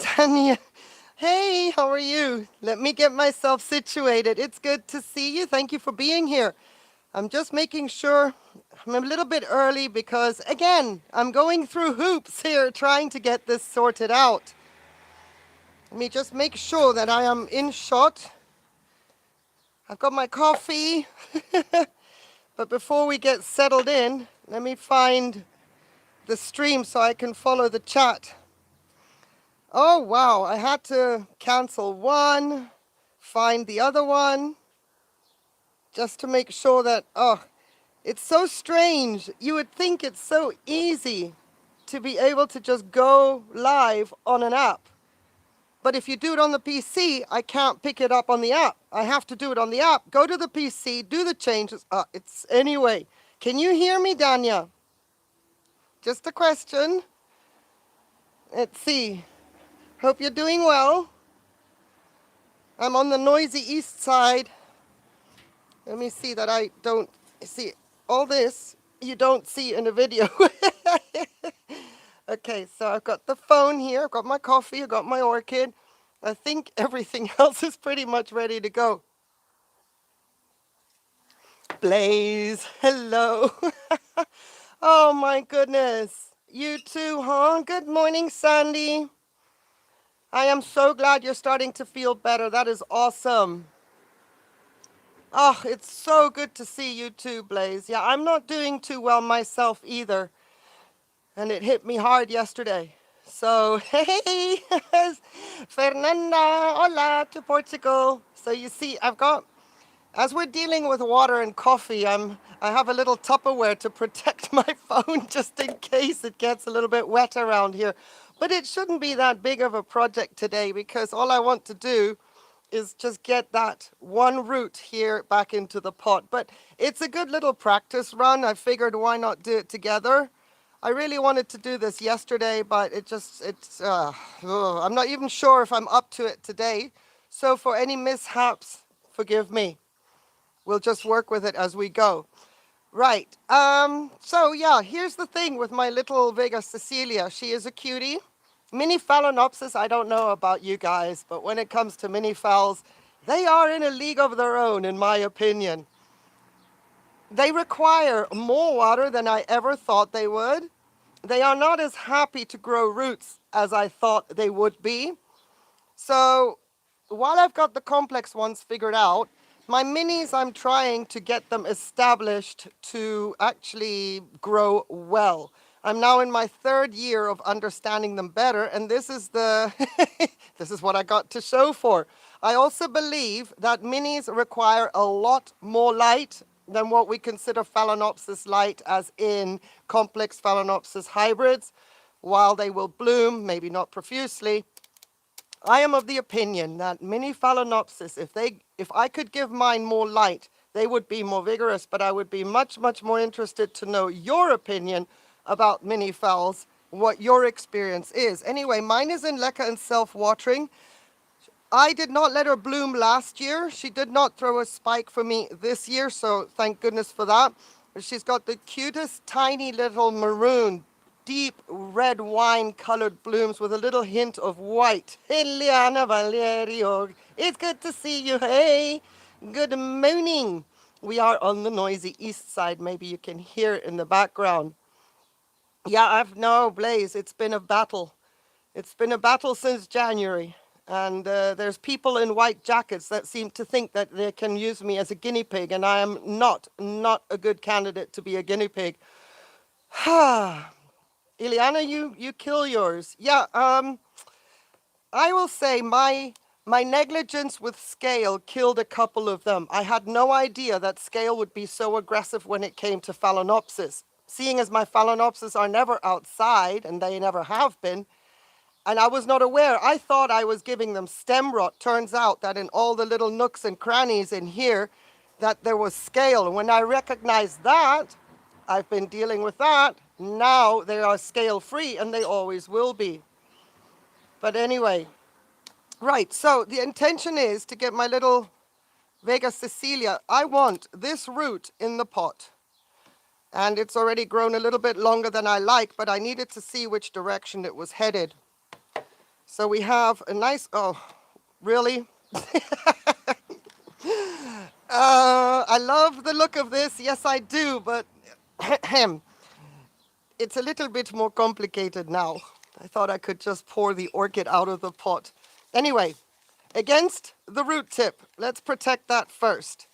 Tanya, hey, how are you? Let me get myself situated. It's good to see you. Thank you for being here. I'm just making sure I'm a little bit early because, again, I'm going through hoops here trying to get this sorted out. Let me just make sure that I am in shot. I've got my coffee. But before we get settled in, let me find the stream so I can follow the chat. Oh, wow, I had to cancel one, find the other one, just to make sure that, oh, it's so strange. You would think it's so easy to be able to just go live on an app. But if you do it on the PC, I can't pick it up on the app. I have to do it on the app. Go to the PC, do the changes. Anyway. Can you hear me, Danya? Just a question. Let's see. Hope you're doing well. I'm on the noisy east side. Let me see that I don't see all this. You don't see in a video. Okay, so I've got the phone here. I've got my coffee. I've got my orchid. I think everything else is pretty much ready to go. Blaze, hello. Oh my goodness. You too, huh? Good morning, Sandy. I am so glad you're starting to feel better. That is awesome. Oh, it's so good to see you too, Blaze. Yeah, I'm not doing too well myself either. And it hit me hard yesterday. So, hey, Fernanda, hola to Portugal. So you see, as we're dealing with water and coffee, I have a little Tupperware to protect my phone just in case it gets a little bit wet around here. But it shouldn't be that big of a project today because all I want to do is just get that one root here back into the pot. But it's a good little practice run. I figured why not do it together. I really wanted to do this yesterday, but I'm not even sure if I'm up to it today. So for any mishaps, forgive me. We'll just work with it as we go. Right. So yeah, here's the thing with my little Vega Cecilia. She is a cutie. Mini Phalaenopsis, I don't know about you guys, but when it comes to mini phals, they are in a league of their own, in my opinion. They require more water than I ever thought they would. They are not as happy to grow roots as I thought they would be. So while I've got the complex ones figured out, my minis, I'm trying to get them established to actually grow well. I'm now in my third year of understanding them better, and this is this is what I got to show for. I also believe that minis require a lot more light than what we consider Phalaenopsis light, as in complex Phalaenopsis hybrids. While they will bloom, maybe not profusely, I am of the opinion that mini Phalaenopsis, if I could give mine more light, they would be more vigorous, but I would be much, much more interested to know your opinion about mini phals, what your experience is. Anyway, mine is in leca and self-watering. I did not let her bloom last year. She did not throw a spike for me this year, so thank goodness for that. She's got the cutest tiny little maroon, deep red wine colored blooms with a little hint of white. Hey, Liana Valerio, it's good to see you. Hey, good morning. We are on the noisy east side. Maybe you can hear it in the background. Yeah, no, Blaze, it's been a battle. It's been a battle since January. And there's people in white jackets that seem to think that they can use me as a guinea pig, and I am not a good candidate to be a guinea pig. Ileana, you kill yours. Yeah, I will say my negligence with scale killed a couple of them. I had no idea that scale would be so aggressive when it came to Phalaenopsis. Seeing as my Phalaenopsis are never outside, and they never have been, and I was not aware. I thought I was giving them stem rot. Turns out that in all the little nooks and crannies in here, that there was scale. And when I recognized that, I've been dealing with that. Now they are scale free, and they always will be. But anyway, right. So the intention is to get my little Vega Cecilia. I want this root in the pot. And it's already grown a little bit longer than I like, but I needed to see which direction it was headed. So we have a nice, oh, really? I love the look of this. Yes, I do, but it's a little bit more complicated now. I thought I could just pour the orchid out of the pot. Anyway, against the root tip, let's protect that first.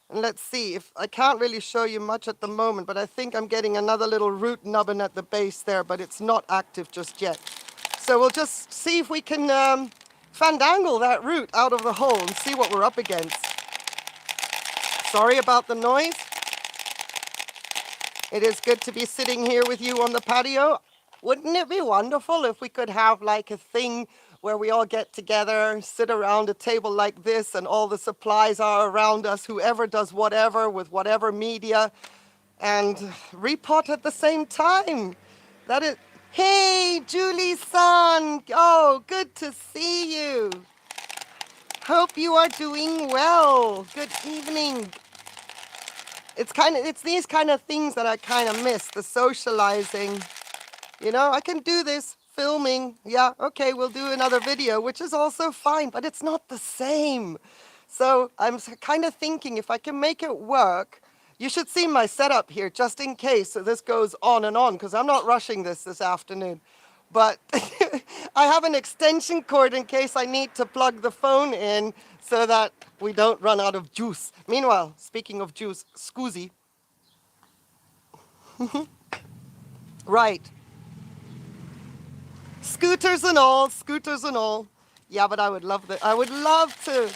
And let's see if I can't really show you much at the moment, but I think I'm getting another little root nubbin at the base there, but it's not active just yet. So we'll just see if we can fandangle that root out of the hole and see what we're up against. Sorry about the noise. It is good to be sitting here with you on the patio. Wouldn't it be wonderful if we could have like a thing where we all get together, sit around a table like this, and all the supplies are around us, whoever does whatever with whatever media, and repot at the same time. That is... Hey, Julie-san! Oh, good to see you. Hope you are doing well. Good evening. It's these kind of things that I kind of miss, the socializing. You know, I can do this, filming. Yeah, okay, we'll do another video, which is also fine, but it's not the same. So I'm kind of thinking if I can make it work. You should see my setup here, just in case so this goes on and on, because I'm not rushing this afternoon. But I have an extension cord in case I need to plug the phone in so that we don't run out of juice. Meanwhile, speaking of juice, scusi. Right. Scooters and all, scooters and all. Yeah, but I would love that. I would love to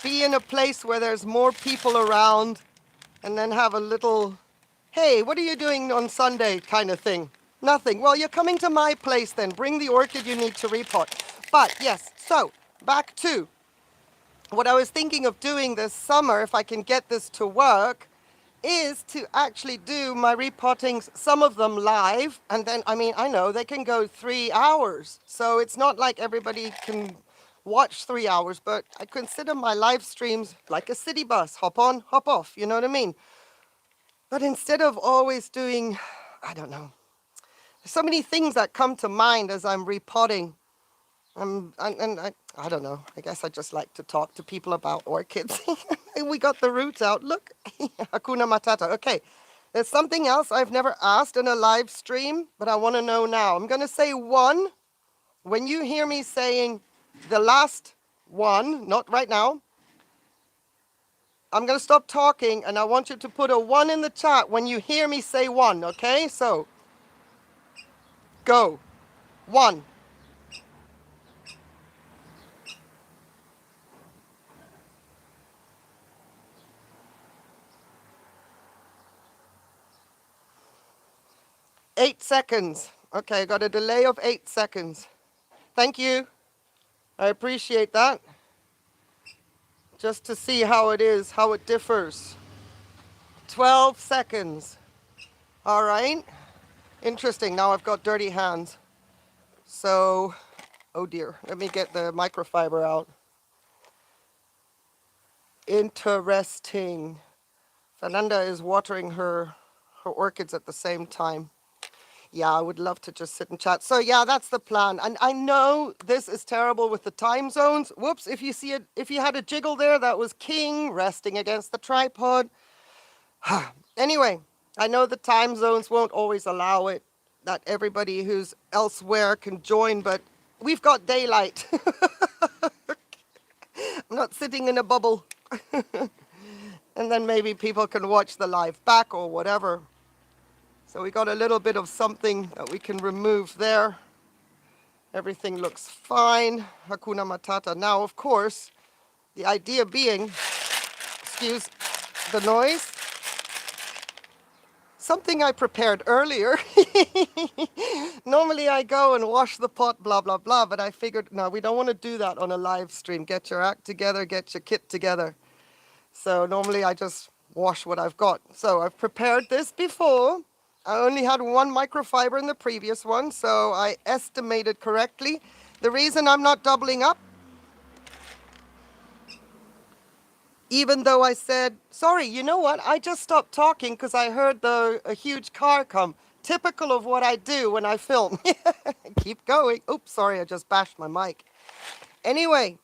be in a place where there's more people around and then have a little, hey, what are you doing on Sunday kind of thing. Nothing. Well, you're coming to my place then. Bring the orchid you need to repot. But yes, so back to what I was thinking of doing this summer, if I can get this to work, is to actually do my repottings, some of them live, and then, I mean, I know they can go 3 hours. So it's not like everybody can watch 3 hours, but I consider my live streams like a city bus, hop on, hop off, you know what I mean? But instead of always doing, I don't know, there's so many things that come to mind as I'm repotting. I don't know, I guess I just like to talk to people about orchids. We got the roots out, look, Hakuna Matata. Okay, there's something else I've never asked in a live stream, but I want to know now. I'm going to say one. When you hear me saying the last one, not right now, I'm going to stop talking, and I want you to put a 1 in the chat when you hear me say 1, okay? So, go. 1. Eight seconds. Okay, got a delay of 8 seconds. Thank you. I appreciate that. Just to see how it is, how it differs. 12 seconds. All right. Interesting. Now I've got dirty hands. So, oh dear. Let me get the microfiber out. Interesting. Fernanda is watering her orchids at the same time. Yeah, I would love to just sit and chat. So yeah, that's the plan. And I know this is terrible with the time zones. Whoops, if you see it, if you had a jiggle there, that was King resting against the tripod. Anyway, I know the time zones won't always allow it, that everybody who's elsewhere can join, but we've got daylight. I'm not sitting in a bubble. And then maybe people can watch the live back or whatever. So we got a little bit of something that we can remove there. Everything looks fine. Hakuna Matata. Now, of course, the idea being, excuse the noise, something I prepared earlier. Normally I go and wash the pot, blah, blah, blah, but I figured, no, we don't want to do that on a live stream. Get your act together, get your kit together. So normally I just wash what I've got. So I've prepared this before. I only had 1 microfiber in the previous one, so I estimated correctly. The reason I'm not doubling up, even though I said, sorry, you know what? I just stopped talking because I heard a huge car come. typical of what I do when I film. Keep going. Oops, sorry, I just bashed my mic. Anyway,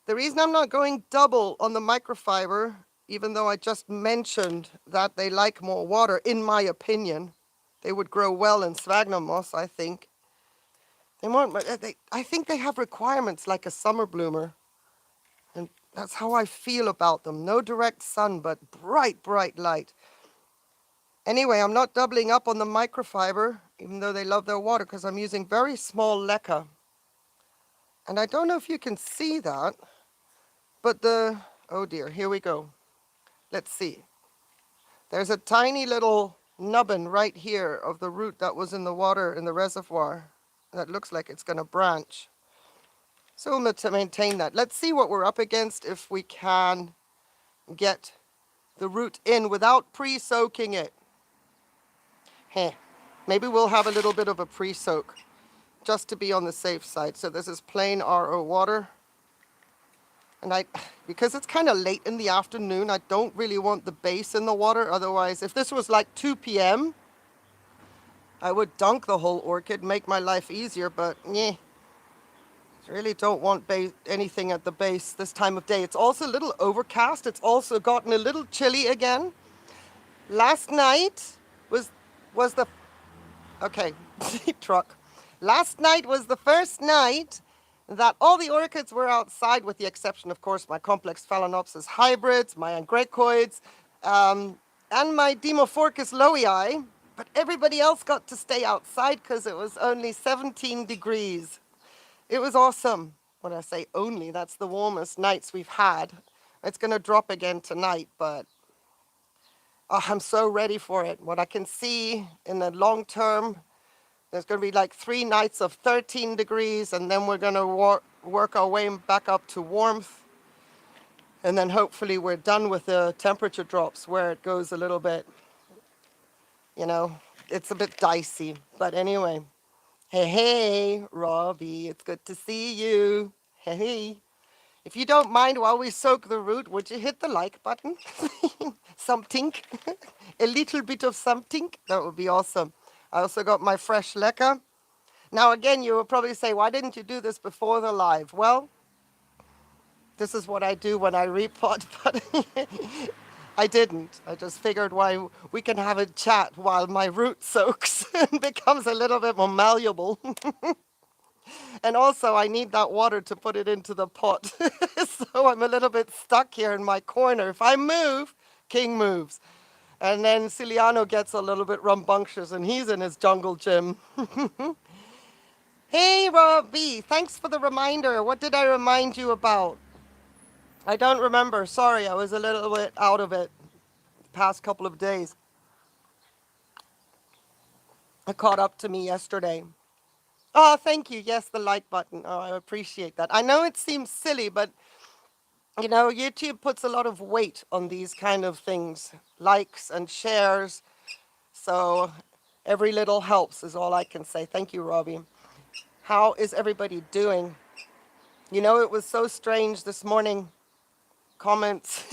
the reason I'm not going double on the microfiber, even though I just mentioned that they like more water, in my opinion, they would grow well in sphagnum moss, I think. I think they have requirements like a summer bloomer. And that's how I feel about them. No direct sun, but bright, bright light. Anyway, I'm not doubling up on the microfiber, even though they love their water, because I'm using very small leca. And I don't know if you can see that, but oh dear, here we go. Let's see. There's a tiny little nubbin right here of the root that was in the water in the reservoir. That looks like it's going to branch. So we'll to maintain that. Let's see what we're up against if we can get the root in without pre-soaking it. Maybe we'll have a little bit of a pre-soak just to be on the safe side. So this is plain RO water. And because it's kind of late in the afternoon, I don't really want the base in the water. Otherwise, if this was like 2 p.m., I would dunk the whole orchid, make my life easier, but I really don't want anything at the base this time of day. It's also a little overcast. It's also gotten a little chilly again. Last night was the, okay, truck. Last night was the first night that all the orchids were outside, with the exception, of course, my complex Phalaenopsis hybrids, my angraecoids, and my Dimorphorchis lowii. But everybody else got to stay outside because it was only 17 degrees. It was awesome. When I say only, that's the warmest nights we've had. It's going to drop again tonight, but I'm so ready for it. What I can see in the long term, there's going to be like 3 nights of 13 degrees, and then we're going to work our way back up to warmth. And then hopefully we're done with the temperature drops where it goes a little bit, it's a bit dicey. But anyway, hey, Robbie, it's good to see you. Hey. If you don't mind, while we soak the root, would you hit the like button? Something. A little bit of something. That would be awesome. I also got my fresh leca. Now, again, you will probably say, why didn't you do this before the live? Well, this is what I do when I repot, but I didn't. I just figured why we can have a chat while my root soaks and becomes a little bit more malleable. And also, I need that water to put it into the pot. So I'm a little bit stuck here in my corner. If I move, King moves. And then Ciliano gets a little bit rambunctious, and he's in his jungle gym. Hey, Robbie, thanks for the reminder. What did I remind you about? I don't remember. Sorry, I was a little bit out of it the past couple of days. It caught up to me yesterday. Oh, thank you. Yes, the like button. Oh, I appreciate that. I know it seems silly, but YouTube puts a lot of weight on these kind of things, likes and shares. So every little helps is all I can say. Thank you, Robbie. How is everybody doing? It was so strange this morning. Comments.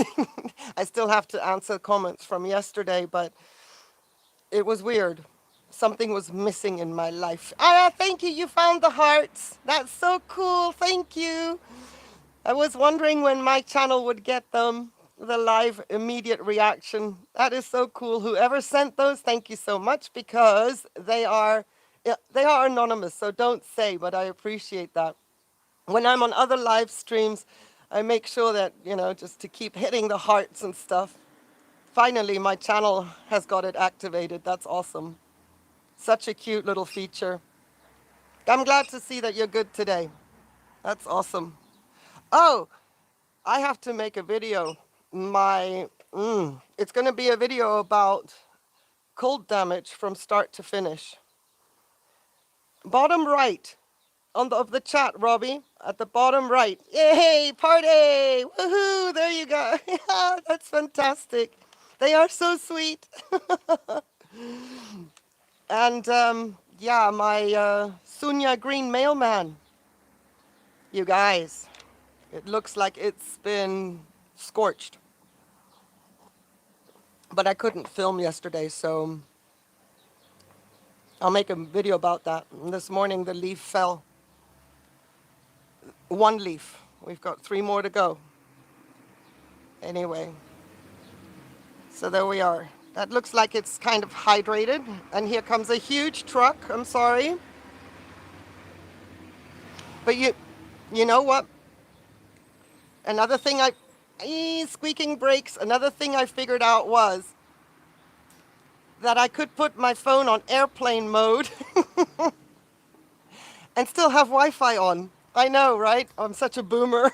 I still have to answer comments from yesterday, but it was weird. Something was missing in my life. Thank you. You found the hearts. That's so cool. Thank you. I was wondering when my channel would get them, the live immediate reaction. That is so cool. Whoever sent those, thank you so much, because they are anonymous, so don't say, but I appreciate that. When I'm on other live streams, I make sure that, just to keep hitting the hearts and stuff. Finally, my channel has got it activated. That's awesome. Such a cute little feature. I'm glad to see that you're good today. That's awesome. Oh, I have to make a video. It's going to be a video about cold damage from start to finish. Bottom right of the chat, Robbie, at the bottom right. Yay, party! Woohoo! There you go. That's fantastic. They are so sweet. And my Sunya green mailman. You guys, it looks like it's been scorched. But I couldn't film yesterday, so I'll make a video about that. This morning the leaf fell. One leaf. We've got 3 more to go. Anyway, so there we are. That looks like it's kind of hydrated. And here comes a huge truck. I'm sorry. But you know what? Another thing squeaking brakes. Another thing I figured out was that I could put my phone on airplane mode and still have Wi-Fi on. I know, right? I'm such a boomer.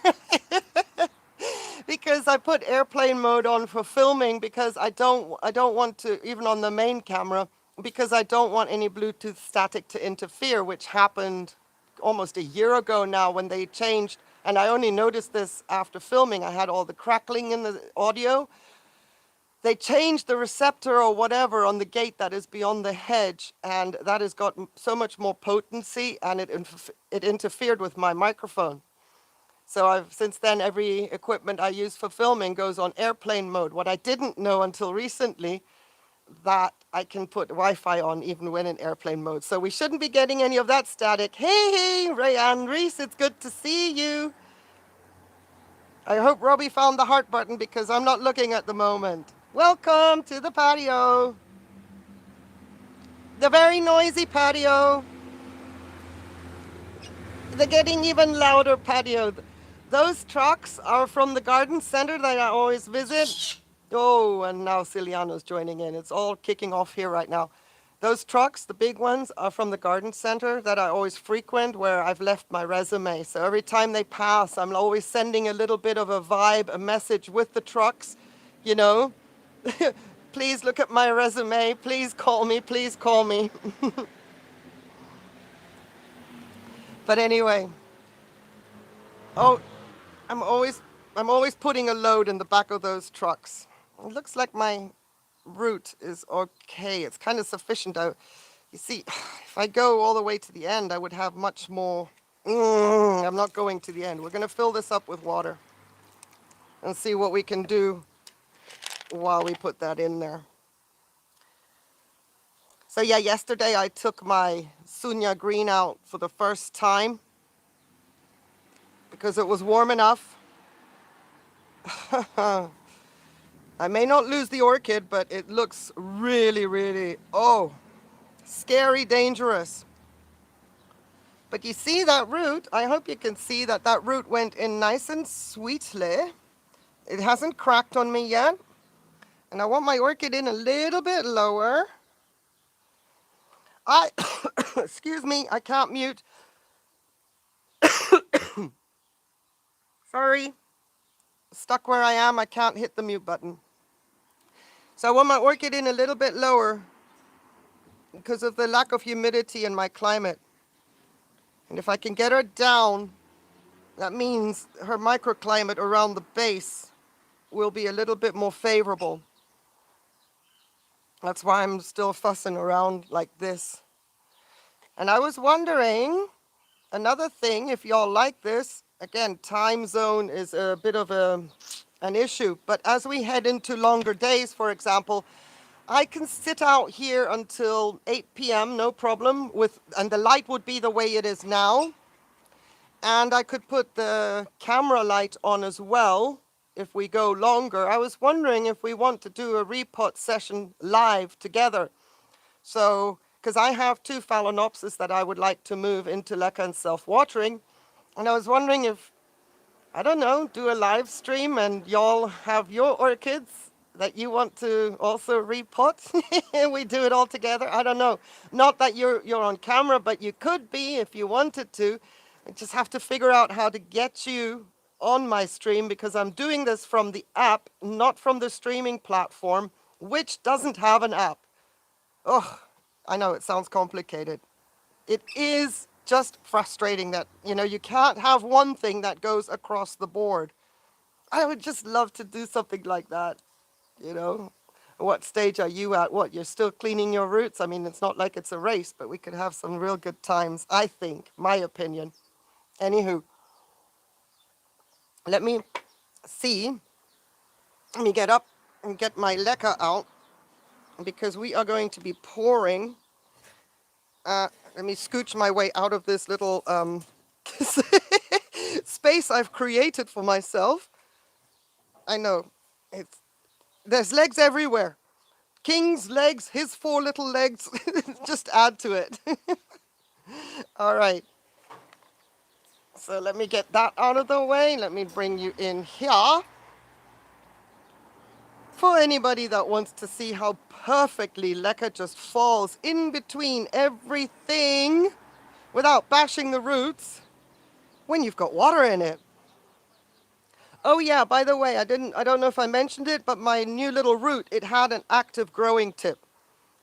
Because I put airplane mode on for filming because I don't want to, even on the main camera, because I don't want any Bluetooth static to interfere, which happened almost a year ago now when they changed. And I only noticed this after filming. I had all the crackling in the audio. They changed the receptor or whatever on the gate that is beyond the hedge, and that has got so much more potency, and it interfered with my microphone. So since then, every equipment I use for filming goes on airplane mode. What I didn't know until recently, that I can put Wi-Fi on even when in airplane mode. So we shouldn't be getting any of that static. Hey, Rayanne Reese, it's good to see you. I hope Robbie found the heart button because I'm not looking at the moment. Welcome to the patio. The very noisy patio. The getting even louder patio. Those trucks are from the garden center that I always visit. Oh, and now Ciliano's joining in. It's all kicking off here right now. Those trucks, the big ones, are from the garden center that I always frequent where I've left my resume. So every time they pass, I'm always sending a little bit of a vibe, a message with the trucks, you know. Please look at my resume. Please call me. Please call me. But anyway. Oh, I'm always putting a load in the back of those trucks. It looks like my route is okay. It's kind of sufficient. You see, if I go all the way to the end, I would have much more. I'm not going to the end. We're going to fill this up with water and see what we can do while we put that in there. So yeah, yesterday I took my Sunya green out for the first time because it was warm enough. I may not lose the orchid, but it looks really, really, scary, dangerous. But you see that root? I hope you can see that that root went in nice and sweetly. It hasn't cracked on me yet. And I want my orchid in a little bit lower. Excuse me, I can't mute. Sorry. Stuck where I am, I can't hit the mute button. So I want my orchid in a little bit lower because of the lack of humidity in my climate. And if I can get her down, that means her microclimate around the base will be a little bit more favorable. That's why I'm still fussing around like this. And I was wondering, another thing, if y'all like this, again, time zone is a bit of an issue. But as we head into longer days, for example, I can sit out here until 8 p.m., no problem, and the light would be the way it is now. And I could put the camera light on as well if we go longer. I was wondering if we want to do a repot session live together. So, because I have 2 Phalaenopsis that I would like to move into leca and self-watering. And I was wondering if, I don't know, do a live stream and y'all have your orchids that you want to also repot. And we do it all together. I don't know. Not that you're on camera, but you could be if you wanted to. I just have to figure out how to get you on my stream because I'm doing this from the app, not from the streaming platform, which doesn't have an app. Oh, I know it sounds complicated. It is just frustrating that, you can't have one thing that goes across the board. I would just love to do something like that, What stage are you at? What, you're still cleaning your roots? I mean, it's not like it's a race, but we could have some real good times, I think, my opinion. Anywho, let me get up and get my leca out because we are going to be pouring Let me scooch my way out of this little space I've created for myself. I know, there's legs everywhere. King's legs, his 4 little legs, just add to it. All right. So let me get that out of the way. Let me bring you in here. For anybody that wants to see how perfectly leca just falls in between everything without bashing the roots when you've got water in it. Oh yeah, by the way, I don't know if I mentioned it, but my new little root, it had an active growing tip.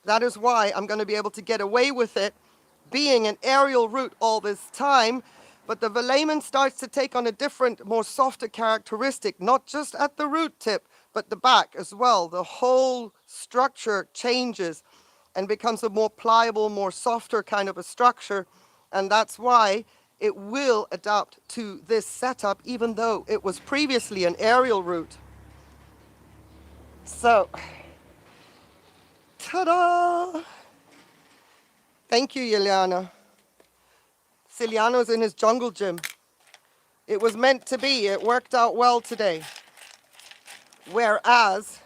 That is why I'm going to be able to get away with it being an aerial root all this time. But the velamen starts to take on a different, more softer characteristic, not just at the root tip, but the back as well. The whole structure changes and becomes a more pliable, more softer kind of a structure. And that's why it will adapt to this setup, even though it was previously an aerial root. So, ta-da! Thank you, Yeliana. Ciliano's in his jungle gym. It was meant to be. It worked out well today. Whereas,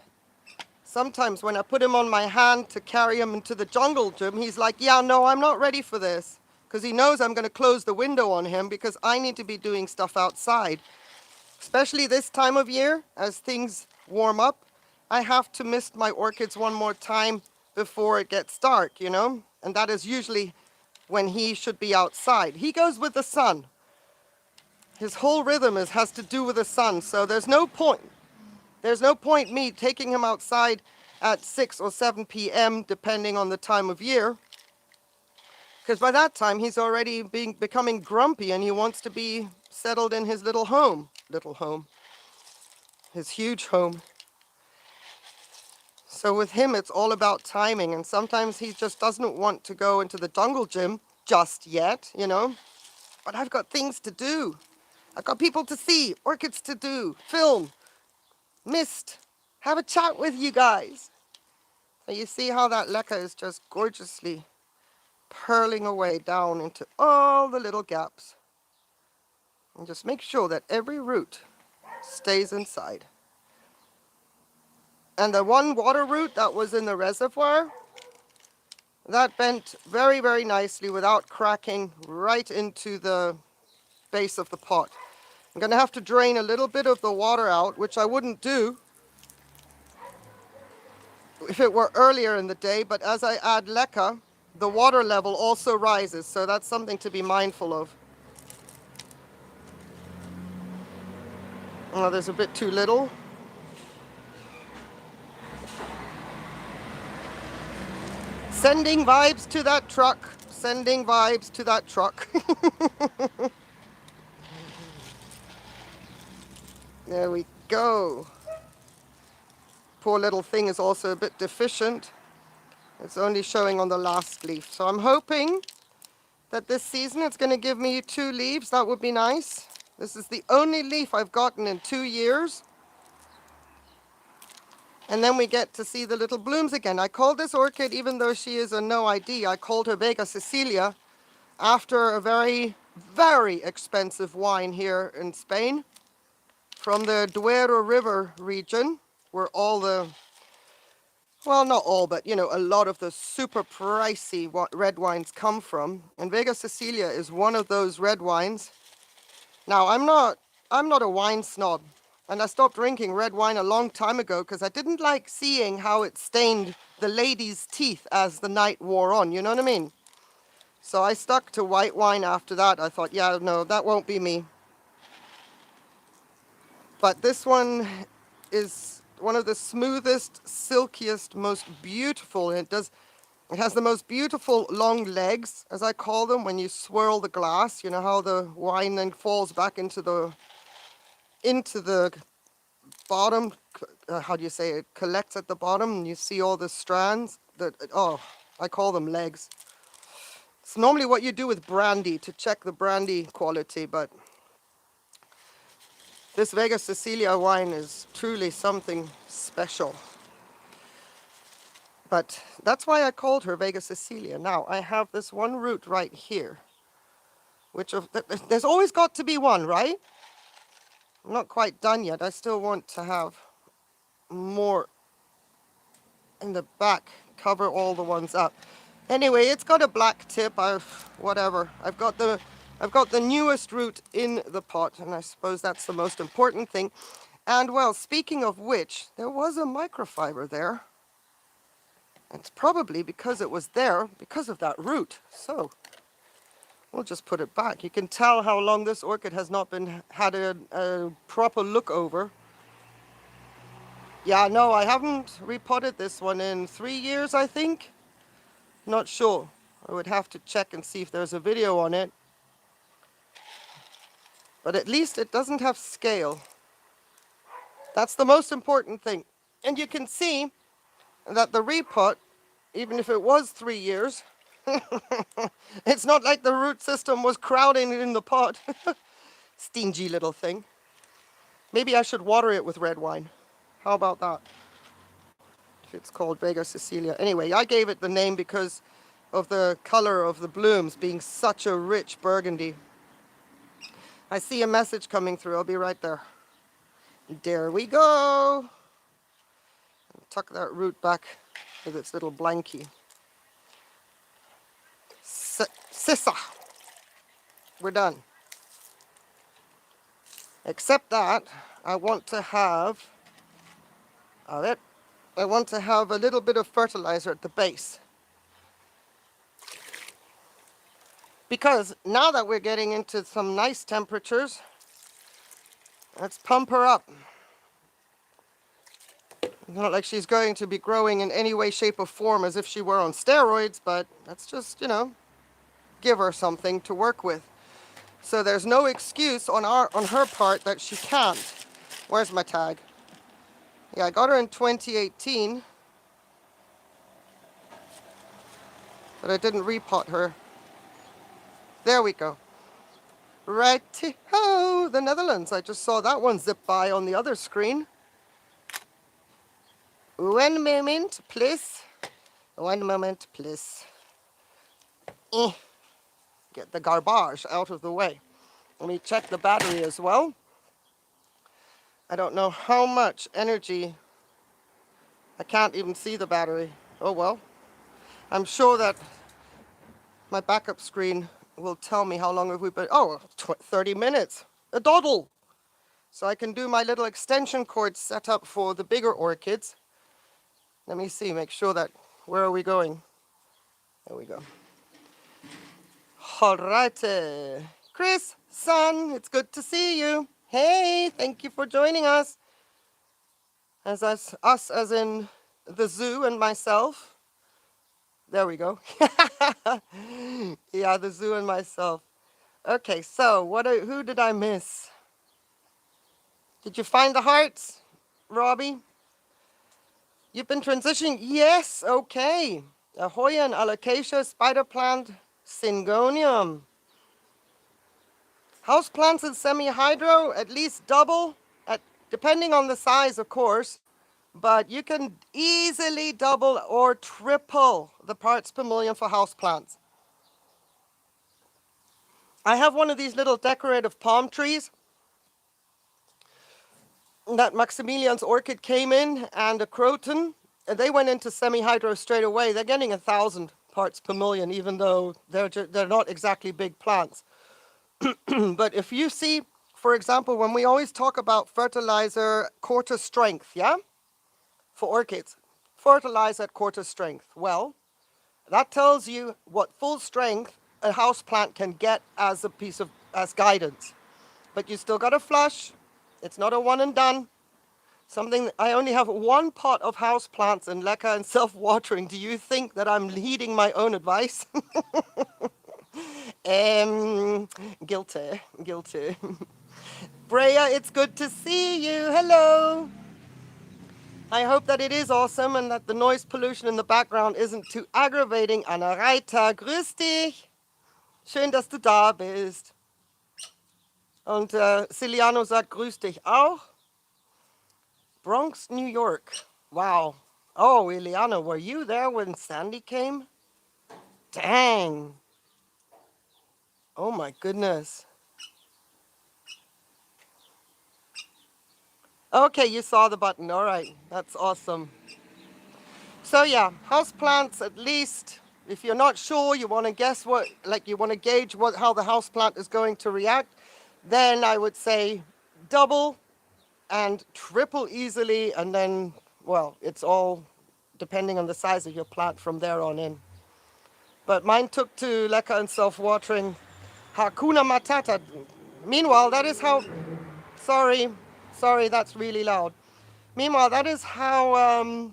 sometimes when I put him on my hand to carry him into the jungle gym, he's like, yeah, no, I'm not ready for this. Because he knows I'm going to close the window on him because I need to be doing stuff outside. Especially this time of year, as things warm up, I have to mist my orchids one more time before it gets dark, you know? And that is usually when he should be outside. He goes with the sun. His whole rhythm has to do with the sun, so there's no point. There's no point me taking him outside at 6 or 7 p.m. depending on the time of year. Because by that time he's already becoming grumpy and he wants to be settled in his little home. His huge home. So with him, it's all about timing. And sometimes he just doesn't want to go into the jungle gym just yet, you know. But I've got things to do. I've got people to see, orchids to do, film, mist, have a chat with you guys. So you see how that leca is just gorgeously purling away down into all the little gaps. And just make sure that every root stays inside. And the one water root that was in the reservoir, that bent very, very nicely without cracking right into the base of the pot. I'm going to have to drain a little bit of the water out, which I wouldn't do if it were earlier in the day, but as I add leca, the water level also rises, so that's something to be mindful of. Oh, there's a bit too little. Sending vibes to that truck. Sending vibes to that truck. There we go. Poor little thing is also a bit deficient. It's only showing on the last leaf. So I'm hoping that this season it's going to give me 2 leaves. That would be nice. This is the only leaf I've gotten in 2 years. And then we get to see the little blooms again. I called this orchid, even though she is a NoID, I called her Vega Cecilia after a very, very expensive wine here in Spain from the Duero River region, where all the, well, not all, but, you know, a lot of the super pricey red wines come from. And Vega Cecilia is one of those red wines. Now, I'm not a wine snob. And I stopped drinking red wine a long time ago because I didn't like seeing how it stained the ladies' teeth as the night wore on, you know what I mean? So I stuck to white wine after that. I thought, yeah, no, that won't be me. But this one is one of the smoothest, silkiest, most beautiful. And it has the most beautiful long legs, as I call them, when you swirl the glass. You know how the wine then falls back into the bottom, how do you say it, collects at the bottom, and you see all the strands that, oh, I call them legs. It's normally what you do with brandy to check the brandy quality, but this Vega Cecilia wine is truly something special. But that's why I called her Vega Sicilia. Now, I have this one root right here, which there's always got to be one, right? I'm not quite done yet. I still want to have more in the back, cover all the ones up. Anyway, it's got a black tip. Whatever. I've got the newest root in the pot, and I suppose that's the most important thing. And well, speaking of which, there was a microfiber there. It's probably because it was there because of that root. So we'll just put it back. You can tell how long this orchid has not had a proper look over. Yeah, no, I haven't repotted this one in 3 years, I think. Not sure. I would have to check and see if there's a video on it. But at least it doesn't have scale. That's the most important thing. And you can see that the repot, even if it was 3 years, it's not like the root system was crowding in the pot. Stingy little thing. Maybe I should water it with red wine. How about that? It's called Vega Sicilia. Anyway, I gave it the name because of the color of the blooms being such a rich burgundy. I see a message coming through. I'll be right there. There we go. Tuck that root back with its little blankie. Sissa. We're done. Except that I want to have I want to have a little bit of fertilizer at the base. Because now that we're getting into some nice temperatures, let's pump her up. It's not like she's going to be growing in any way, shape, or form as if she were on steroids, but let's just, give her something to work with. So there's no excuse on her part that she can't. Where's my tag? Yeah, I got her in 2018, but I didn't repot her. There we go. Righty-ho, the Netherlands. I just saw that one zip by on the other screen. One moment, please. One moment, please. Get the garbage out of the way. Let me check the battery as well. I don't know how much energy. I can't even see the battery. Oh well. I'm sure that my backup screen will tell me how long have we been. Oh, 30 minutes. A doddle. So I can do my little extension cord setup for the bigger orchids. Let me see, make sure that, where are we going? There we go. All right. Chris, son, it's good to see you. Hey, thank you for joining us. Us as in the zoo and myself. There we go. Yeah, the zoo and myself. Okay, so who did I miss? Did you find the hearts, Robbie? You've been transitioning? Yes, okay. Ahoya and alocasia, spider plant, syngonium. House plants in semi-hydro, at least double, depending on the size, of course. But you can easily double or triple the parts per million for houseplants. I have one of these little decorative palm trees that Maximilian's orchid came in, and a croton, and they went into semi-hydro straight away. They're getting 1,000 parts per million, even though they're not exactly big plants. But if you see, for example, when we always talk about fertilizer quarter strength, yeah? For orchids, fertilize at quarter strength. Well, that tells you what full strength a house plant can get as as guidance. But you still got to flush. It's not a one and done. I only have one pot of house plants in leca and self-watering. Do you think that I'm heeding my own advice? Guilty. Brea, it's good to see you. Hello. I hope that it is awesome and that the noise pollution in the background isn't too aggravating. Anna Reiter, grüß dich. Schön, dass du da bist. Und Ciliano sagt, grüß dich auch. Bronx, New York. Wow. Oh, Ileana, were you there when Sandy came? Dang. Oh my goodness. Okay, you saw the button. All right, that's awesome. So yeah, houseplants at least, if you're not sure, you want to guess what, like you want to gauge how the houseplant is going to react, then I would say double and triple easily, and then, well, it's all depending on the size of your plant from there on in. But mine took to lecker and self-watering. Hakuna Matata. Meanwhile, that is how, sorry, sorry, that's really loud. Meanwhile, that is how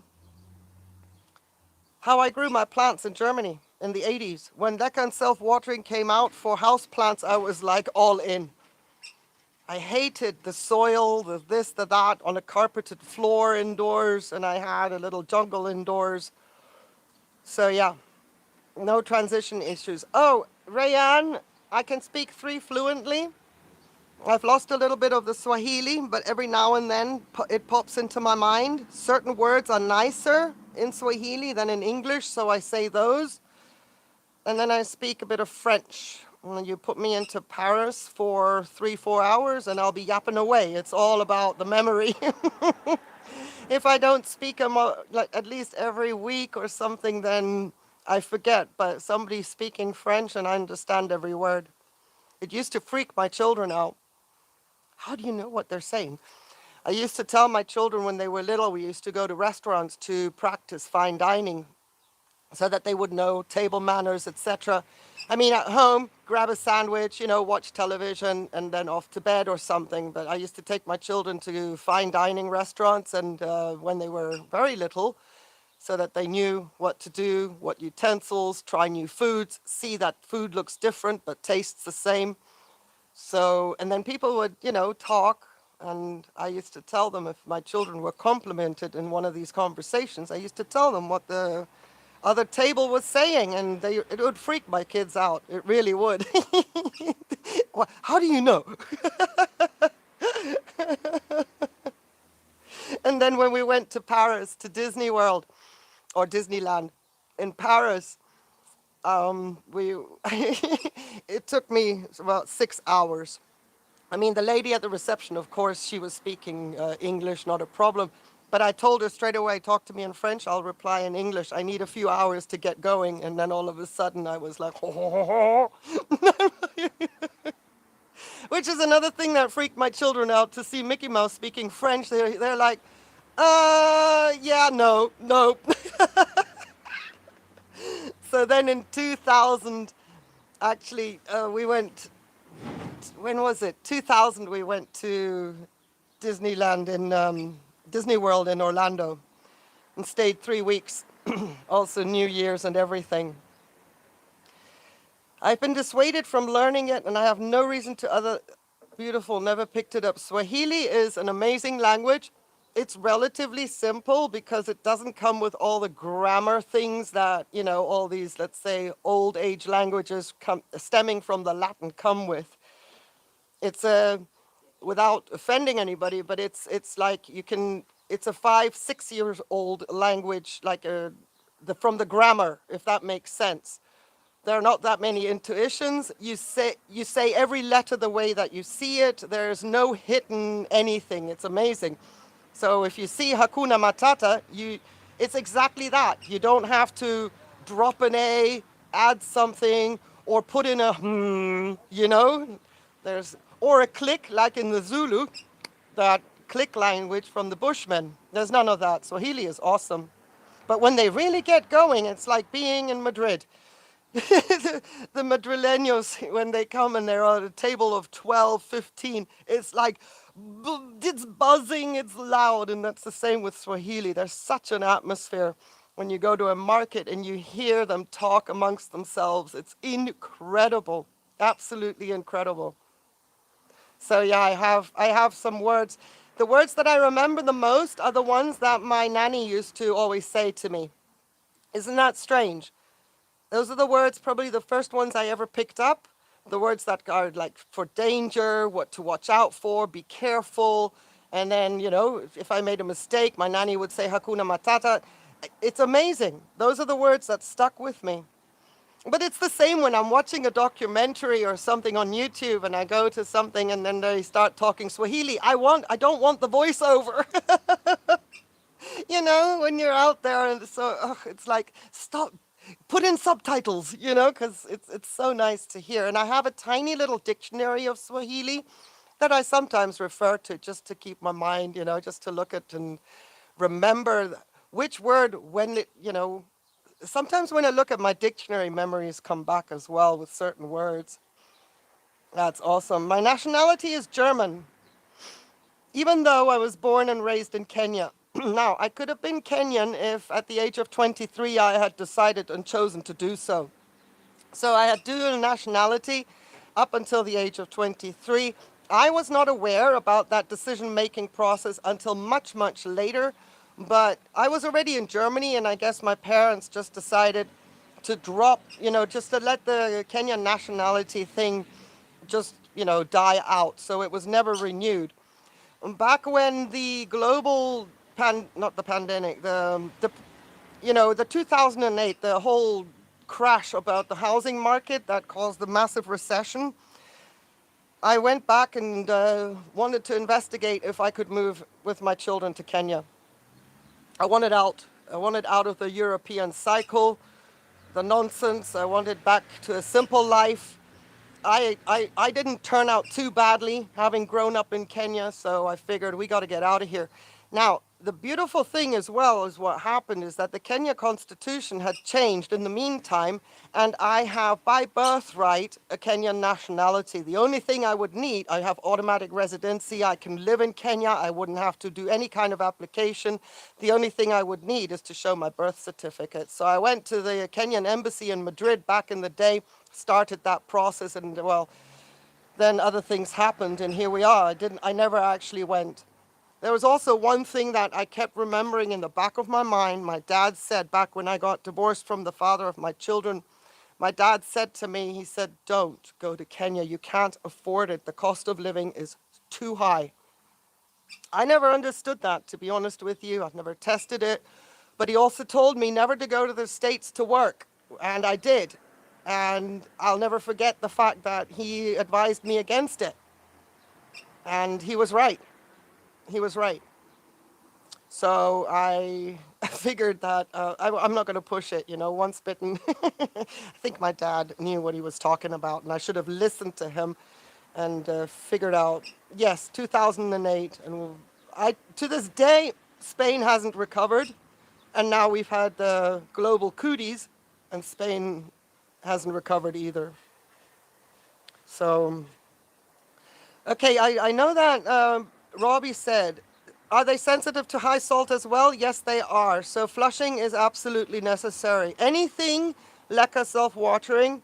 I grew my plants in Germany in the 80s. When lecker and self-watering came out for house plants, I was like all in. I hated the soil, the this, the that, on a carpeted floor indoors, and I had a little jungle indoors. So yeah, no transition issues. Oh, Rayanne, I can speak 3 fluently. I've lost a little bit of the Swahili, but every now and then it pops into my mind. Certain words are nicer in Swahili than in English, so I say those. And then I speak a bit of French. You put me into Paris for 3-4 hours and I'll be yapping away. It's all about the memory. If I don't speak them like at least every week or something, then I forget. But somebody's speaking French and I understand every word. It used to freak my children out. How do you know what they're saying? I used to tell my children when they were little, we used to go to restaurants to practice fine dining so that they would know table manners, etc. I mean, at home, grab a sandwich, watch television, and then off to bed or something. But I used to take my children to fine dining restaurants, and when they were very little, so that they knew what to do, what utensils, try new foods, see that food looks different but tastes the same. So, and then people would, talk, and I used to tell them if my children were complimented in one of these conversations, I used to tell them what the other table was saying, and it would freak my kids out. It really would. How do you know? And then when we went to Paris, to Disney World, or Disneyland in Paris, we it took me about 6 hours. I mean, the lady at the reception, of course, she was speaking English, not a problem. But I told her straight away, talk to me in French, I'll reply in English. I need a few hours to get going. And then all of a sudden I was like, ho, ho, ho, ho. Which is another thing that freaked my children out, to see Mickey Mouse speaking French. They're like, yeah, no, nope. So then in 2000, actually, we went, when was it? 2000, we went to Disneyland in Disney World in Orlando and stayed 3 weeks, also New Year's and everything. I've been dissuaded from learning it, and I have no reason to other. Beautiful, never picked it up. Swahili is an amazing language. It's relatively simple because it doesn't come with all the grammar things that, all these, let's say, old age languages stemming from the Latin come with. It's without offending anybody, but it's like it's a 5-6 years old language, like from the grammar, if that makes sense. There are not that many intuitions. You say every letter the way that you see it. There's no hidden anything. It's amazing. So if you see Hakuna Matata, it's exactly that. You don't have to drop an A, add something, or put in a or a click like in the Zulu, that click language from the Bushmen. There's none of that. Swahili is awesome. But when they really get going, it's like being in Madrid. The Madrileños, when they come and they're at a table of 12, 15, it's like, it's buzzing, it's loud, and that's the same with Swahili. There's such an atmosphere when you go to a market and you hear them talk amongst themselves. It's incredible, absolutely incredible. So yeah, I have some words. The words that I remember the most are the ones that my nanny used to always say to me. Isn't that strange? Those are the words, probably the first ones I ever picked up. The words that are like for danger, what to watch out for, be careful. And then, if I made a mistake, my nanny would say Hakuna Matata. It's amazing. Those are the words that stuck with me. But it's the same when I'm watching a documentary or something on YouTube and I go to something and then they start talking Swahili. I don't want the voiceover. You know, when you're out there and so it's like, stop, put in subtitles, you know, because it's so nice to hear. And I have a tiny little dictionary of Swahili that I sometimes refer to just to keep my mind, you know, just to look at and remember which word when it, you know, sometimes when I look at my dictionary, memories come back as well with certain words. That's awesome. My nationality is German, even though I was born and raised in Kenya. Now, I could have been Kenyan if at the age of 23 I had decided and chosen to do so. So I had dual nationality up until the age of 23. I was not aware about that decision-making process until much, much later. But I was already in Germany, and I guess my parents just decided to drop, you know, just to let the Kenyan nationality thing just, you know, die out. So it was never renewed. Back when the global not the pandemic, the you know, the 2008, the whole crash about the housing market that caused the massive recession, I went back and wanted to investigate if I could move with my children to Kenya. I wanted out. I wanted out of the European cycle, the nonsense. I wanted back to a simple life. I didn't turn out too badly having grown up in Kenya, so I figured we got to get out of here. Now, the beautiful thing as well is what happened is that the Kenya Constitution had changed in the meantime, and I have by birthright a Kenyan nationality. The only thing I would need, I have automatic residency. I can live in Kenya. I wouldn't have to do any kind of application. The only thing I would need is to show my birth certificate. So I went to the Kenyan embassy in Madrid back in the day, started that process, and well, then other things happened, and here we are. I never actually went. There was also one thing that I kept remembering in the back of my mind. My dad said back when I got divorced from the father of my children, my dad said to me, he said, don't go to Kenya. You can't afford it. The cost of living is too high. I never understood that, to be honest with you. I've never tested it. But he also told me never to go to the States to work. And I did. And I'll never forget the fact that he advised me against it. And he was right. He was right. So I figured that I'm not going to push it, you know, once bitten. I think my dad knew what he was talking about, and I should have listened to him and figured out, yes, 2008. And to this day, Spain hasn't recovered. And now we've had the global cooties, and Spain hasn't recovered either. So, okay, I know that Robbie said, are they sensitive to high salt as well? Yes, they are. So flushing is absolutely necessary. Anything leca self-watering,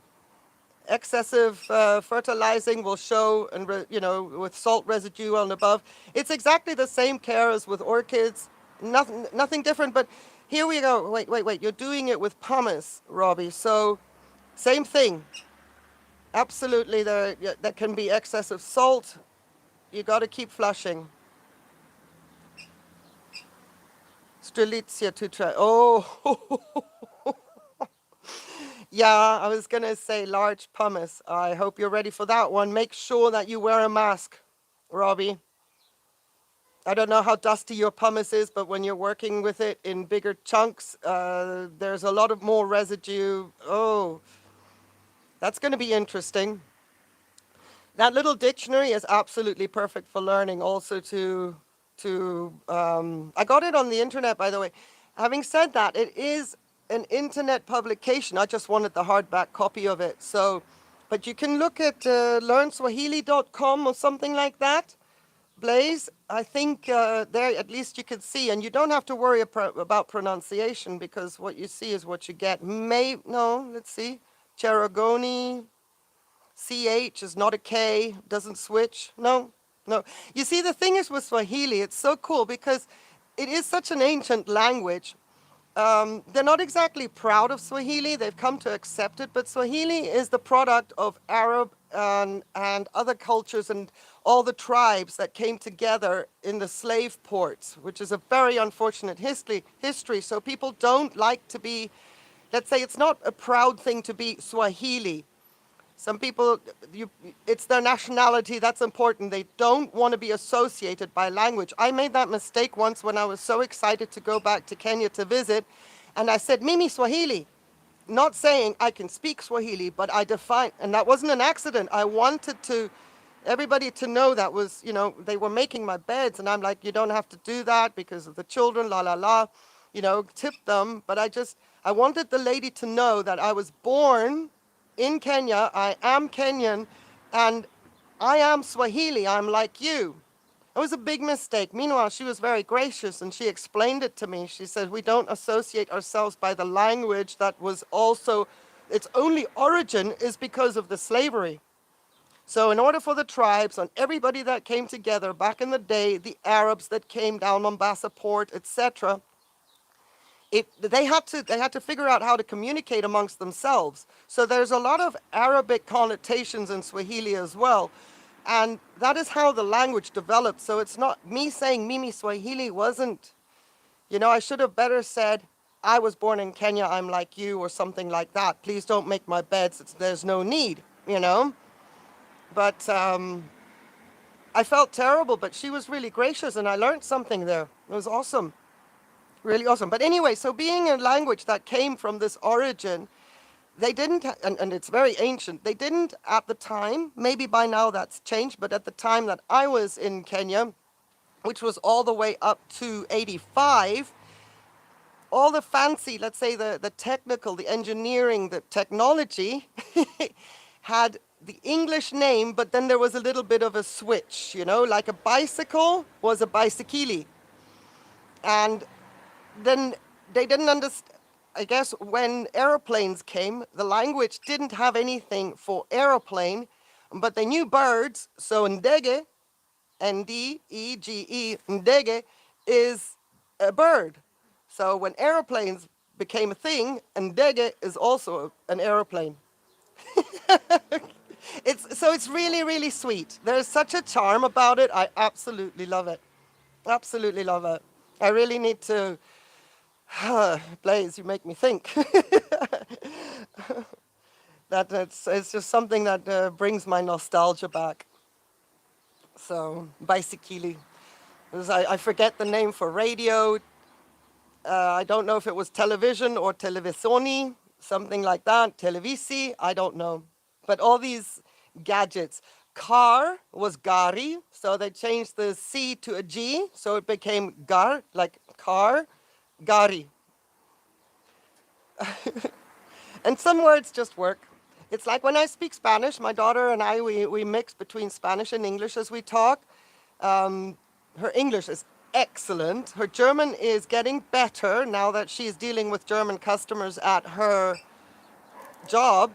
excessive fertilizing will show, and you know, with salt residue on above. It's exactly the same care as with orchids. Nothing different. But here we go. Wait. You're doing it with pumice, Robbie. So same thing. Absolutely, there can be excessive salt. You got to keep flushing. Strelitzia to try. Oh, yeah, I was going to say large pumice. I hope you're ready for that one. Make sure that you wear a mask, Robbie. I don't know how dusty your pumice is, but when you're working with it in bigger chunks, there's a lot of more residue. Oh, that's going to be interesting. That little dictionary is absolutely perfect for learning. Also I got it on the internet, by the way. Having said that, it is an internet publication. I just wanted the hardback copy of it. So, but you can look at learnswahili.com or something like that. Blaze, I think there at least you can see, and you don't have to worry about pronunciation because what you see is what you get. Let's see. Cheragoni, CH is not a K, doesn't switch. No. You see, the thing is with Swahili, it's so cool because it is such an ancient language. They're not exactly proud of Swahili. They've come to accept it, but Swahili is the product of Arab and other cultures and all the tribes that came together in the slave ports, which is a very unfortunate history. So people don't like to be, let's say, it's not a proud thing to be Swahili. Some people, it's their nationality that's important. They don't want to be associated by language. I made that mistake once when I was so excited to go back to Kenya to visit, and I said, Mimi Swahili, not saying I can speak Swahili, but I defined, and that wasn't an accident. I wanted everybody to know that was, they were making my beds, and I'm like, you don't have to do that because of the children, la la la, tip them. But I wanted the lady to know that I was born in Kenya, I am Kenyan, and I am Swahili, I'm like you. It was a big mistake. Meanwhile, she was very gracious and she explained it to me. She said, we don't associate ourselves by the language that was also, its only origin is because of the slavery. So in order for the tribes and everybody that came together back in the day, the Arabs that came down Mombasa port, etc., they had to figure out how to communicate amongst themselves. So there's a lot of Arabic connotations in Swahili as well. And that is how the language developed. So it's not me saying Mimi Swahili wasn't, I should have better said, I was born in Kenya, I'm like you, or something like that. Please don't make my beds, there's no need, But I felt terrible, but she was really gracious and I learned something there. It was awesome. Really awesome. But anyway, so being a language that came from this origin, they didn't, and it's very ancient, they didn't at the time, maybe by now that's changed, but at the time that I was in Kenya, which was all the way up to 85, all the fancy, let's say the technical, the engineering, the technology had the English name, but then there was a little bit of a switch, like a bicycle was a bicycili. And then they didn't understand, I guess when aeroplanes came, the language didn't have anything for aeroplane, but they knew birds, so ndege, Ndege, ndege is a bird. So when aeroplanes became a thing, ndege is also an aeroplane. It's really, really sweet. There's such a charm about it. I absolutely love it. Absolutely love it. I really need to Blaze, you make me think. It's just something that brings my nostalgia back. So, bicycili. I forget the name for radio. I don't know if it was television or televisioni, something like that. Televisi, I don't know. But all these gadgets. Car was gari, so they changed the C to a G, so it became gar, like car, gari. And some words just work. It's like when I speak Spanish, my daughter and I, we mix between Spanish and English as we talk. Her English is excellent. Her German is getting better now that she's dealing with German customers at her job.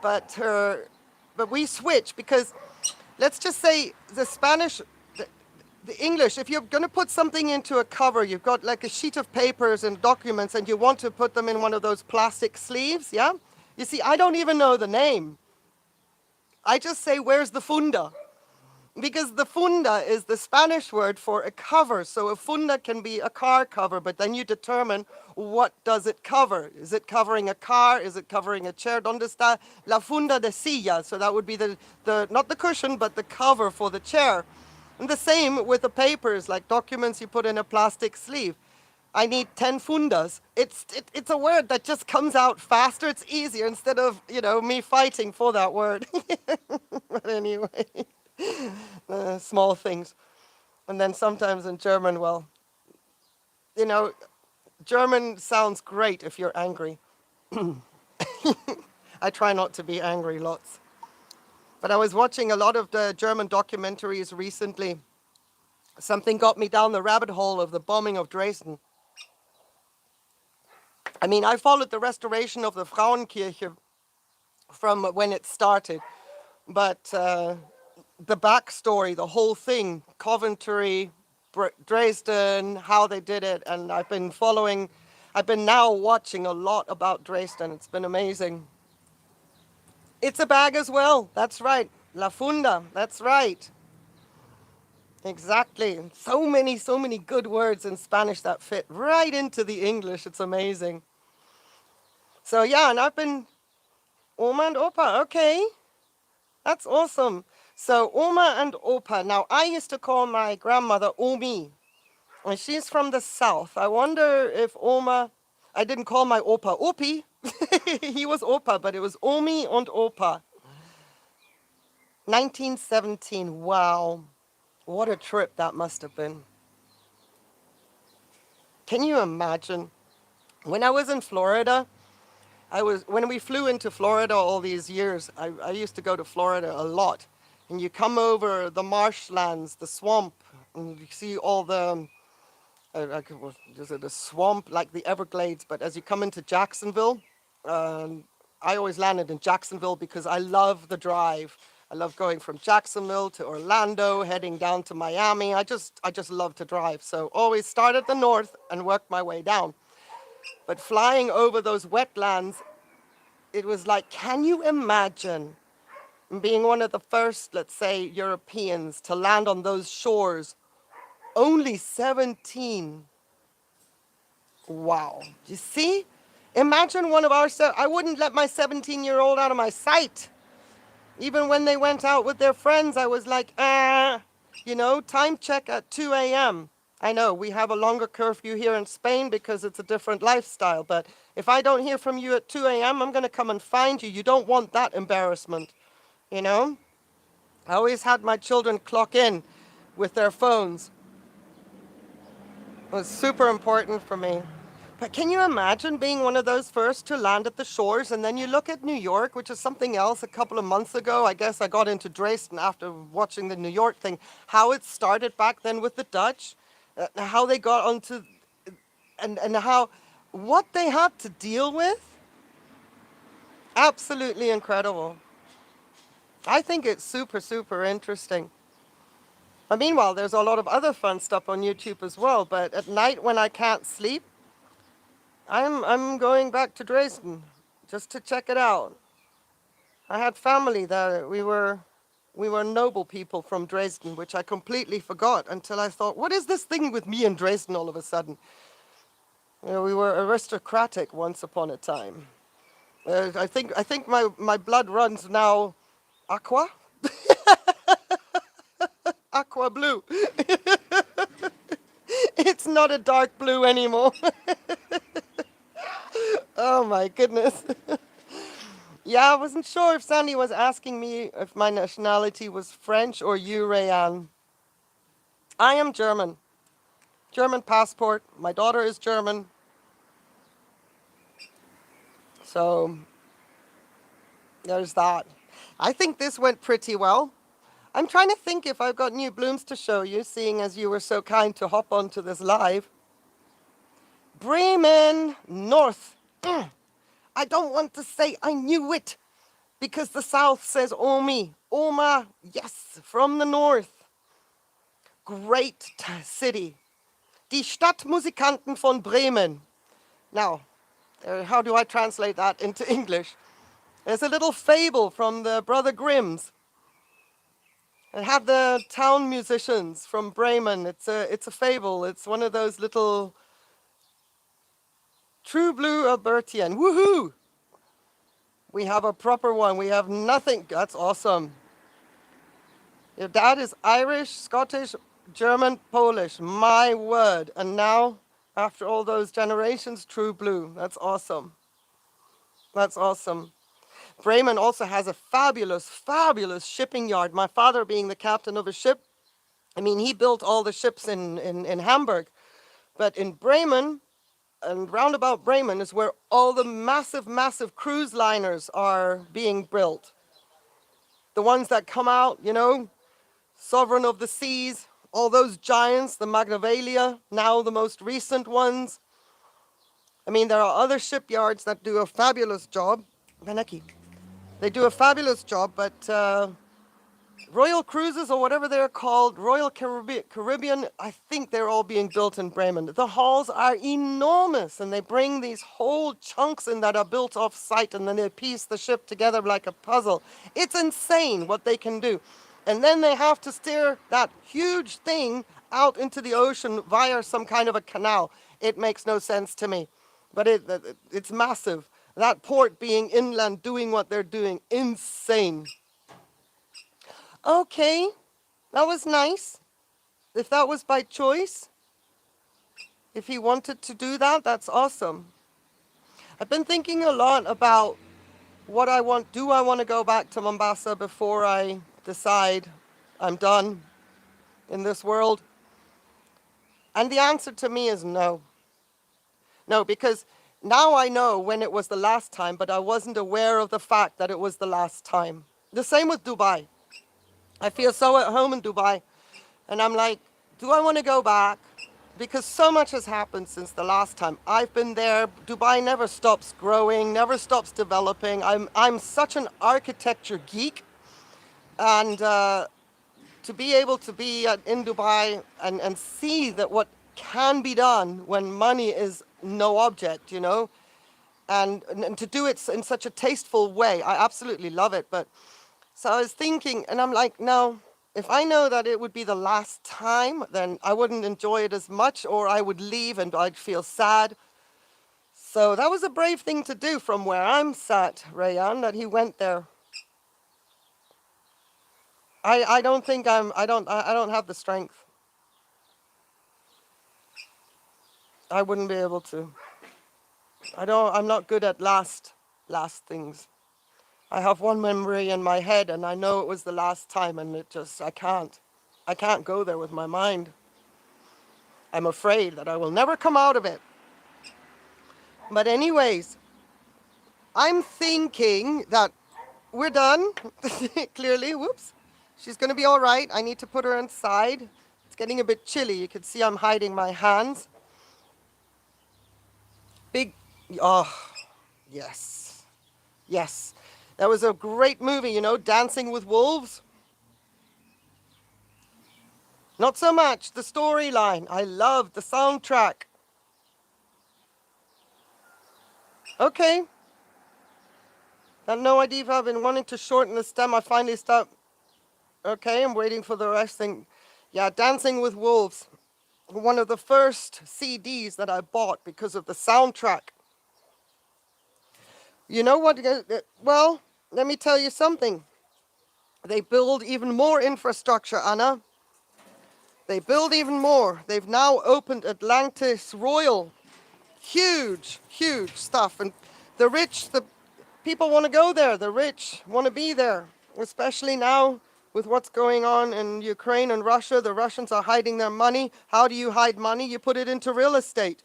But we switch because let's just say the Spanish, the English, if you're going to put something into a cover, you've got like a sheet of papers and documents and you want to put them in one of those plastic sleeves, yeah? You see, I don't even know the name. I just say, where's the funda? Because the funda is the Spanish word for a cover. So a funda can be a car cover, but then you determine what does it cover. Is it covering a car? Is it covering a chair? ¿Dónde está la funda de silla? So that would be the not the cushion, but the cover for the chair. And the same with the papers, like documents you put in a plastic sleeve. I need 10 fundas. It's a word that just comes out faster. It's easier instead of, me fighting for that word. But anyway. Small things. And then sometimes in German, well, German sounds great if you're angry. I try not to be angry lots. But I was watching a lot of the German documentaries recently. Something got me down the rabbit hole of the bombing of Dresden. I mean, I followed the restoration of the Frauenkirche from when it started. But the backstory, the whole thing, Coventry, Dresden, how they did it, and I've been following. I've been now watching a lot about Dresden. It's been amazing. It's a bag as well. That's right. La funda. That's right. Exactly. So many good words in Spanish that fit right into the English. It's amazing. So yeah, and I've been Oma and Opa. Okay. That's awesome. So Oma and Opa. Now I used to call my grandmother Omi. And she's from the south. I wonder if Oma, I didn't call my Opa Opi. He was Opa, but it was Omi and Opa. 1917. Wow. What a trip that must have been. Can you imagine? When I was in Florida, when we flew into Florida all these years, I used to go to Florida a lot. And you come over the marshlands, the swamp, and you see all the is it a swamp like the Everglades? But as you come into Jacksonville, I always landed in Jacksonville because I love the drive. I love going from Jacksonville to Orlando, heading down to Miami. I just love to drive. So always start at the north and work my way down. But flying over those wetlands, it was like, can you imagine being one of the first, let's say, Europeans to land on those shores? Only 17. Wow. You see? Imagine one of our, I wouldn't let my 17-year-old out of my sight. Even when they went out with their friends, I was like, time check at 2 a.m. I know we have a longer curfew here in Spain because it's a different lifestyle, but if I don't hear from you at 2 a.m., I'm going to come and find you. You don't want that embarrassment, you know? I always had my children clock in with their phones. It was super important for me. But can you imagine being one of those first to land at the shores? And then you look at New York, which is something else. A couple of months ago, I guess I got into Dresden after watching the New York thing, how it started back then with the Dutch, how they got onto, and how, what they had to deal with. Absolutely incredible. I think it's super, super interesting. But meanwhile, there's a lot of other fun stuff on YouTube as well. But at night when I can't sleep, I'm going back to Dresden just to check it out. I had family there. We were noble people from Dresden, which I completely forgot until I thought, what is this thing with me and Dresden all of a sudden? You know, we were aristocratic once upon a time. I think my blood runs now aqua, aqua blue. It's not a dark blue anymore. Oh my goodness. Yeah, I wasn't sure if Sandy was asking me if my nationality was French or European. I am German. German passport. My daughter is German. So there's that. I think this went pretty well. I'm trying to think if I've got new blooms to show you, seeing as you were so kind to hop onto this live. Bremen North. I don't want to say I knew it, because the south says Omi. Oma, yes, from the north. Great city. Die Stadtmusikanten von Bremen. Now, how do I translate that into English? There's a little fable from the Brother Grimms. It had the town musicians from Bremen. It's a fable. It's one of those little true blue Albertian. Woohoo! We have a proper one. We have nothing. That's awesome. Your dad is Irish, Scottish, German, Polish. My word. And now, after all those generations, true blue. That's awesome. That's awesome. Bremen also has a fabulous, fabulous shipping yard. My father being the captain of a ship, I mean, he built all the ships in Hamburg. But in Bremen, and roundabout Bremen, is where all the massive, massive cruise liners are being built. The ones that come out, you know, Sovereign of the Seas, all those giants, the Magnavalia, now the most recent ones. I mean, there are other shipyards that do a fabulous job. Beneki. They do a fabulous job, but Royal Cruises or whatever they're called, Royal Caribbean, I think they're all being built in Bremen. The halls are enormous and they bring these whole chunks in that are built off site and then they piece the ship together like a puzzle. It's insane what they can do. And then they have to steer that huge thing out into the ocean via some kind of a canal. It makes no sense to me, but it's massive. That port being inland doing what they're doing, insane. Okay, that was nice. If that was by choice, if he wanted to do that, that's awesome. I've been thinking a lot about what I want. Do I want to go back to Mombasa before I decide I'm done in this world? And the answer to me is no. No, because now I know when it was the last time, but I wasn't aware of the fact that it was the last time. The same with Dubai. I feel so at home in Dubai. And I'm like, do I want to go back? Because so much has happened since the last time I've been there. Dubai never stops growing, never stops developing. I'm such an architecture geek. And to be able to be in Dubai and see that what can be done when money is no object, you know, and to do it in such a tasteful way, I absolutely love it. But so I was thinking, and I'm like, no, if I know that it would be the last time, then I wouldn't enjoy it as much, or I would leave and I'd feel sad. So that was a brave thing to do from where I'm sat, Rayan, that he went there. I don't think I don't have the strength. I wouldn't be able to. I'm not good at last things. I have one memory in my head and I know it was the last time and I can't go there with my mind. I'm afraid that I will never come out of it. But anyways, I'm thinking that we're done, clearly, whoops. She's gonna be all right. I need to put her inside. It's getting a bit chilly. You can see I'm hiding my hands. Oh, yes, yes. That was a great movie, you know, Dancing with Wolves. Not so much the storyline. I loved the soundtrack. Okay. That NoID if I've been wanting to shorten the stem. I finally stopped. Okay, I'm waiting for the rest thing. Yeah, Dancing with Wolves. One of the first CDs that I bought because of the soundtrack. You know what? Well, let me tell you something. They build even more infrastructure, Anna. They build even more. They've now opened Atlantis Royal. Huge, huge stuff. And the rich, the people want to go there. The rich want to be there, especially now with what's going on in Ukraine and Russia. The Russians are hiding their money. How do you hide money? You put it into real estate.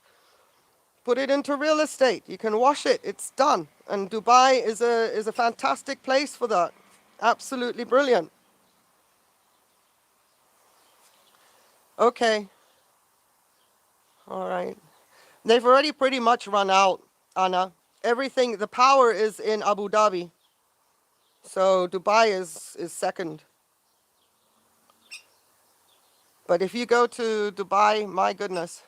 Put it into real estate. You can wash it. It's done. And Dubai is a fantastic place for that. Absolutely brilliant. Okay. All right. They've already pretty much run out, Anna. Everything, the power is in Abu Dhabi. So Dubai is second. But if you go to Dubai, my goodness.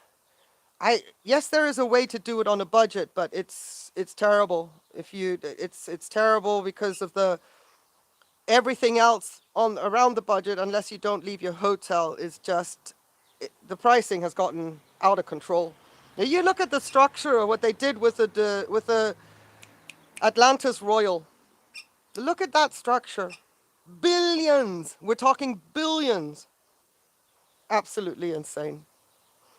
Yes, there is a way to do it on a budget, but it's terrible. It's terrible because of everything else around the budget, unless you don't leave your hotel, is just the pricing has gotten out of control. Now you look at the structure of what they did with the Atlantis Royal. Look at that structure. Billions. We're talking billions. Absolutely insane.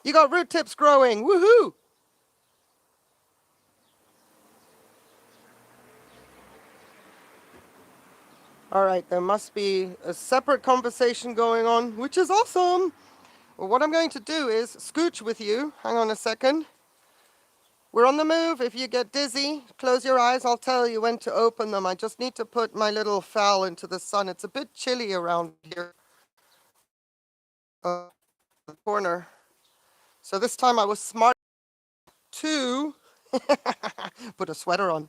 You got root tips growing. Woohoo! All right, there must be a separate conversation going on, which is awesome. Well, what I'm going to do is scooch with you. Hang on a second. We're on the move. If you get dizzy, close your eyes. I'll tell you when to open them. I just need to put my little fowl into the sun. It's a bit chilly around here. The corner. So this time I was smart to put a sweater on.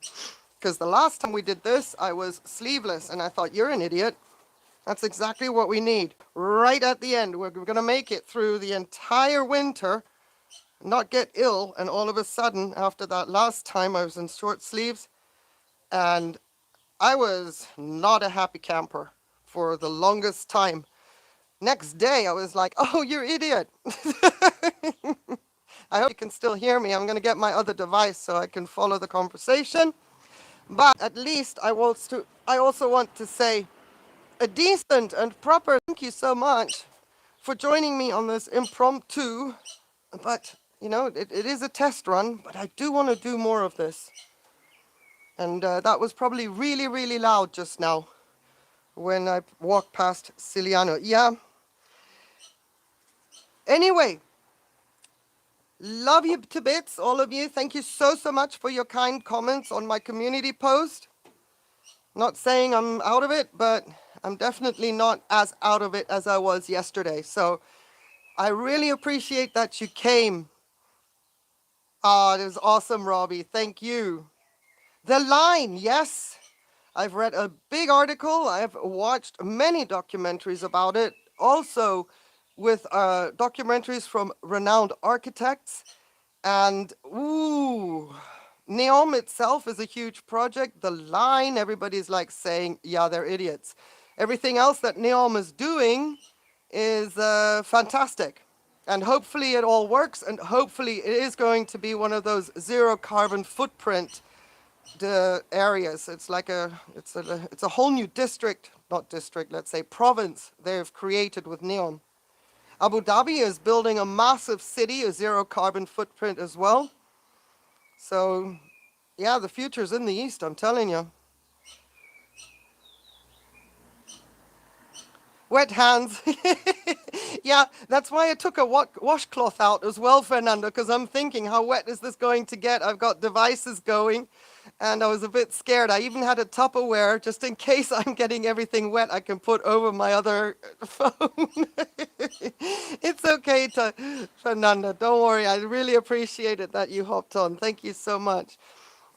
Because the last time we did this, I was sleeveless. And I thought, you're an idiot. That's exactly what we need. Right at the end, we're going to make it through the entire winter, not get ill, and all of a sudden, after that last time I was in short sleeves, and I was not a happy camper for the longest time. Next day, I was like, oh, you idiot. I hope you can still hear me. I'm going to get my other device so I can follow the conversation. But at least I also want to say a decent and proper thank you so much for joining me on this impromptu. But, you know, it is a test run, but I do want to do more of this. And that was probably really, really loud just now when I walked past Ciliano. Yeah. Anyway, love you to bits, all of you. Thank you so, so much for your kind comments on my community post. Not saying I'm out of it, but I'm definitely not as out of it as I was yesterday. So I really appreciate that you came. Ah, it was awesome, Robbie. Thank you. The line, yes. I've read a big article. I've watched many documentaries about it. Also with documentaries from renowned architects. And, ooh, NEOM itself is a huge project. The line, everybody's like saying, yeah, they're idiots. Everything else that NEOM is doing is fantastic. And hopefully it all works, and hopefully it is going to be one of those zero carbon footprint areas. It's like it's a whole new district, not district, let's say province they've created with NEOM. Abu Dhabi is building a massive city, a zero carbon footprint as well. So, yeah, the future's in the East, I'm telling you. Wet hands. Yeah, that's why I took a washcloth out as well, Fernando, because I'm thinking, how wet is this going to get? I've got devices going, and I was a bit scared. I even had a Tupperware, just in case I'm getting everything wet, I can put over my other phone. It's okay, Fernando. Don't worry. I really appreciate it that you hopped on. Thank you so much.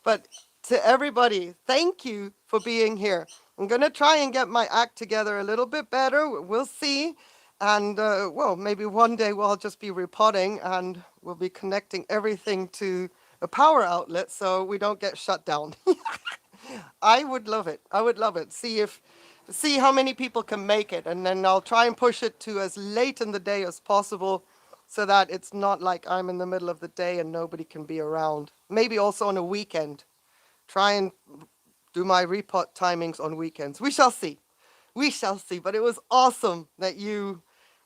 But to everybody, thank you for being here. I'm going to try and get my act together a little bit better. We'll see. And, well, maybe one day we'll just be repotting and we'll be connecting everything to a power outlet so we don't get shut down. I would love it. I would love it. See how many people can make it. And then I'll try and push it to as late in the day as possible so that it's not like I'm in the middle of the day and nobody can be around. Maybe also on a weekend. Try and do my repot timings on weekends. We shall see. We shall see. But it was awesome that you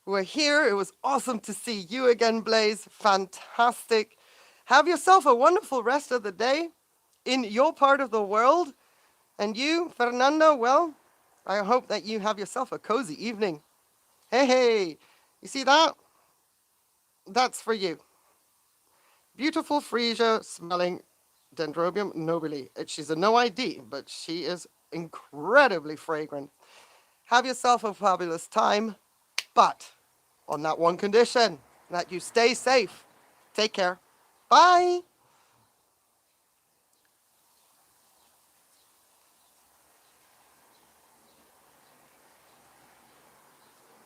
were here. It was awesome to see you again, Blaze. Fantastic. Have yourself a wonderful rest of the day in your part of the world. And you, Fernando, well, I hope that you have yourself a cozy evening. Hey, hey, you see that? That's for you. Beautiful freesia smelling Dendrobium nobile. She's a NoID, but she is incredibly fragrant. Have yourself a fabulous time, but on that one condition, that you stay safe. Take care. Bye.